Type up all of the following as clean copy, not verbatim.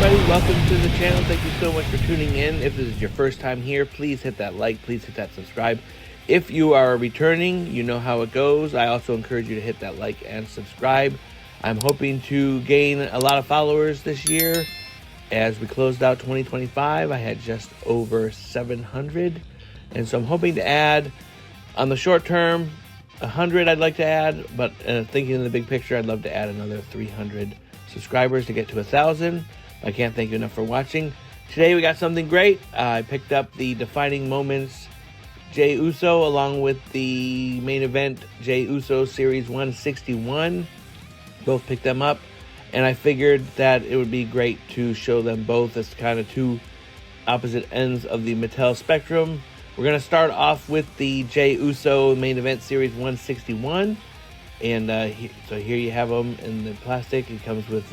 everybody, welcome to the channel. Thank you so much for tuning in. If this is your first time here, please hit that like, please hit that subscribe. If you are returning, you know how it goes. I also encourage you to hit that like and subscribe. I'm hoping to gain a lot of followers this year. As we closed out 2025, I had just over 700. And so I'm hoping to add, on the short term, 100 I'd like to add, but thinking in the big picture, I'd love to add another 300 subscribers to get to 1,000. I can't thank you enough for watching. Today we got something great. I picked up the Defining Moments Jey Uso along with the Main Event Jey Uso Series 161. Both picked them up, and I figured that it would be great to show them both as kind of two opposite ends of the Mattel spectrum. We're going to start off with the Jey Uso Main Event Series 161. And so here you have them in the plastic. It comes with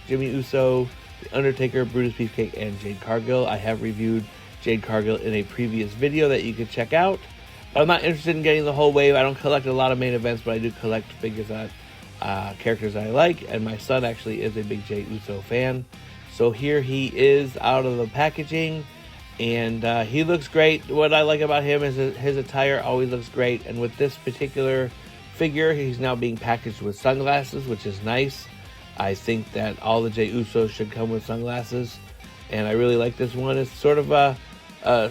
Jimmy Uso, The Undertaker, Brutus Beefcake, and Jade Cargill. I have reviewed Jade Cargill in a previous video that you can check out. But I'm not interested in getting the whole wave. I don't collect a lot of main events, but I do collect figures that characters I like. And my son actually is a big Jey Uso fan. So here he is out of the packaging. And he looks great. What I like about him is his attire always looks great. And with this particular figure, he's now being packaged with sunglasses, which is nice. I think that all the Jey Usos should come with sunglasses, and I really like this one. It's sort of a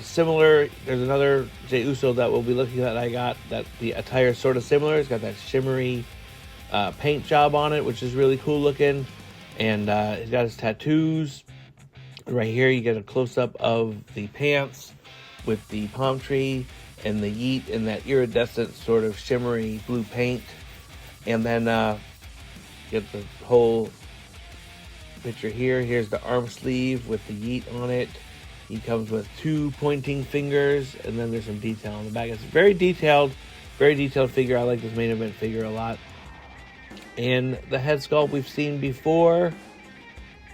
similar. There's another Jey Uso that we'll be looking at. I got that the attire is sort of similar. It's got that shimmery paint job on it, which is really cool looking, and he's got his tattoos. Right here, you get a close up of the pants with the palm tree and the yeet in that iridescent sort of shimmery blue paint. And then get the whole picture here. Here's the arm sleeve with the yeet on it. He comes with two pointing fingers, and then there's some detail on the back. It's very detailed figure. I like this Main Event figure a lot. And the head sculpt we've seen before.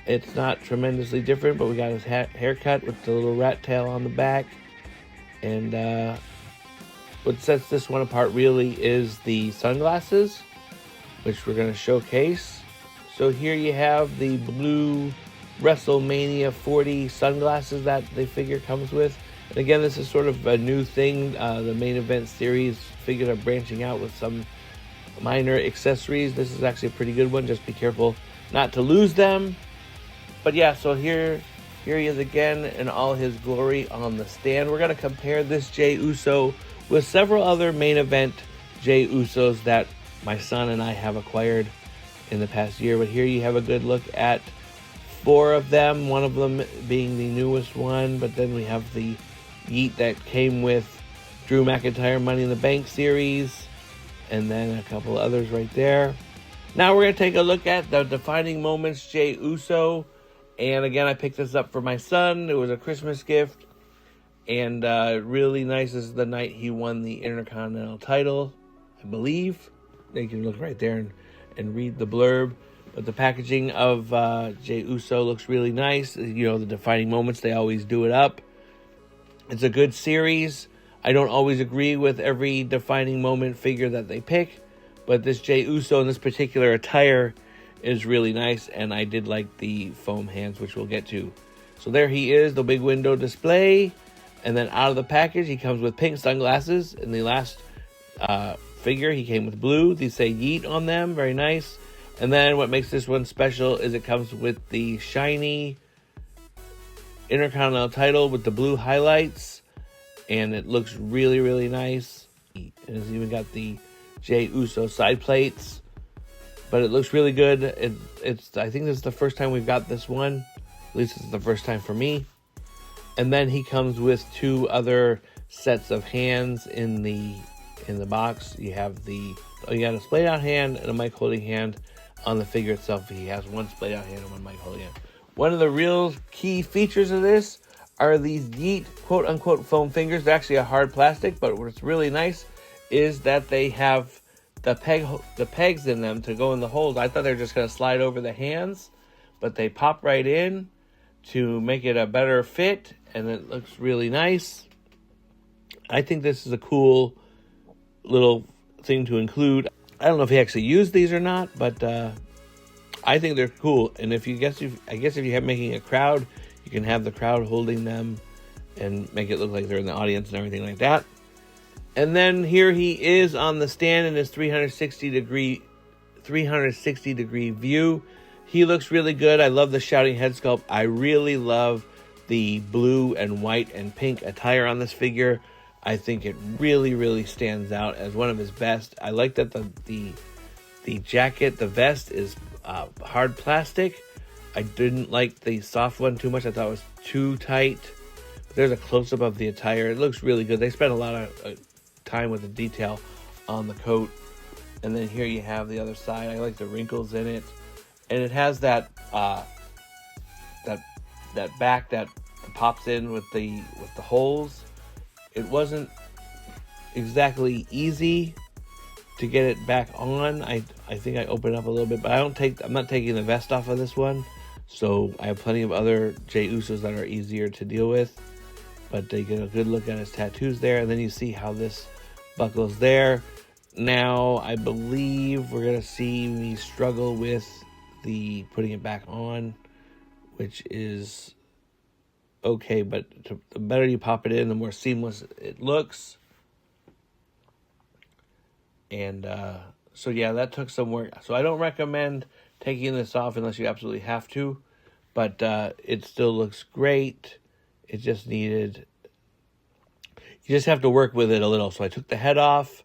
It's not tremendously different, but we got his haircut with the little rat tail on the back. And what sets this one apart really is the sunglasses, which we're going to showcase. So here you have the blue WrestleMania 40 sunglasses that the figure comes with. And again, this is sort of a new thing. The Main Event series figures are branching out with some minor accessories. This is actually a pretty good one. Just be careful not to lose them. But yeah, so here he is again in all his glory on the stand. We're going to compare this Jey Uso with several other Main Event Jey Usos that my son and I have acquired in the past year. But here you have a good look at 4 of them, one of them being the newest one. But then we have the yeet that came with Drew McIntyre Money in the Bank series, and then a couple others right there. Now we're going to take a look at the Defining Moments Jey Uso. And again, I picked this up for my son. It was a Christmas gift. And really nice. This is the night he won the Intercontinental title, I believe. You can look right there and read the blurb. But the packaging of Jey Uso looks really nice. You know, the Defining Moments, they always do it up. It's a good series. I don't always agree with every Defining Moment figure that they pick. But this Jey Uso in this particular attire is really nice. And I did like the foam hands, which we'll get to. So there he is, the big window display. And then out of the package, he comes with pink sunglasses. In the last figure, he came with blue. These say yeet on them. Very nice. And then what makes this one special is it comes with the shiny Intercontinental title with the blue highlights. And it looks really, really nice. And it's even got the Jey Uso side plates. But it looks really good. I think this is the first time we've got this one. At least it's the first time for me. And then he comes with 2 other sets of hands in the box. You have you got a splayed out hand and a mic holding hand on the figure itself. He has one splayed out hand and one mic holding hand. One of the real key features of this are these yeet quote unquote foam fingers. They're actually a hard plastic, but what's really nice is that they have the pegs in them to go in the holes. I thought they were just going to slide over the hands, but they pop right in to make it a better fit, and it looks really nice. I think this is a cool little thing to include. I don't know if he actually used these or not, but I think they're cool. And I guess if you have making a crowd, you can have the crowd holding them and make it look like they're in the audience and everything like that. And then here he is on the stand in his 360 degree view. He looks really good. I love the shouting head sculpt. I really love the blue and white and pink attire on this figure. I think it really, really stands out as one of his best. I like that the jacket, the vest is hard plastic. I didn't like the soft one too much. I thought it was too tight. But there's a close-up of the attire. It looks really good. They spent a lot of time with the detail on the coat. And then here you have the other side. I like the wrinkles in it. And it has that that back that pops in with the holes. It wasn't exactly easy to get it back on. I think I opened up a little bit, but I'm not taking the vest off of this one. So I have plenty of other Jey Usos that are easier to deal with. But they get a good look at his tattoos there, and then you see how this buckles there. Now I believe we're gonna see me struggle with the putting it back on, which is okay, but the better you pop it in, the more seamless it looks. And so yeah, that took some work. So I don't recommend taking this off unless you absolutely have to, but it still looks great. It just needed, you just have to work with it a little. So I took the head off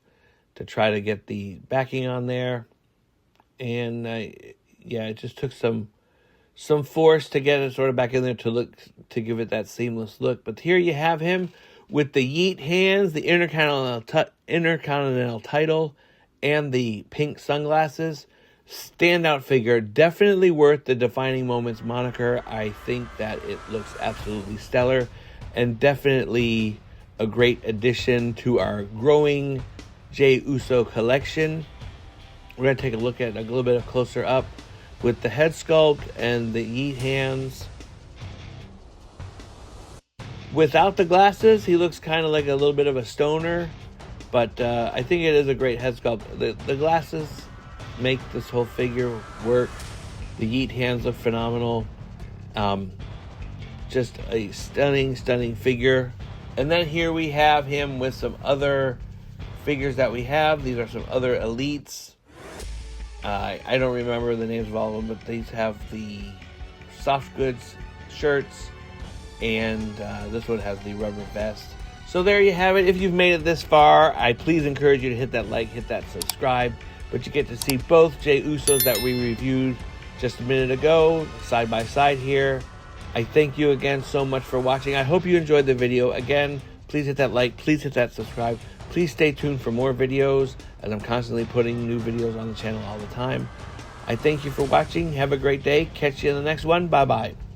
to try to get the backing on there, and yeah, it just took some force to get it sort of back in there to give it that seamless look. But here you have him with the yeet hands, the Intercontinental title, and the pink sunglasses. Standout figure, definitely worth the Defining Moments moniker. I think that it looks absolutely stellar, and definitely a great addition to our growing Jey Uso collection. We're going to take a look at a little bit of closer up with the head sculpt and the yeet hands. Without the glasses, he looks kind of like a little bit of a stoner, but I think it is a great head sculpt. The glasses make this whole figure work. The yeet hands look phenomenal. Just a stunning figure. And then here we have him with some other figures that we have. These are some other elites. I don't remember the names of all of them, but these have the soft goods shirts, and this one has the rubber vest. So there you have it. If you've made it this far, I please encourage you to hit that like, hit that subscribe. But you get to see both Jey Usos that we reviewed just a minute ago, side by side here. I thank you again so much for watching. I hope you enjoyed the video. Again, please hit that like, please hit that subscribe. Please stay tuned for more videos, as I'm constantly putting new videos on the channel all the time. I thank you for watching. Have a great day. Catch you in the next one. Bye-bye.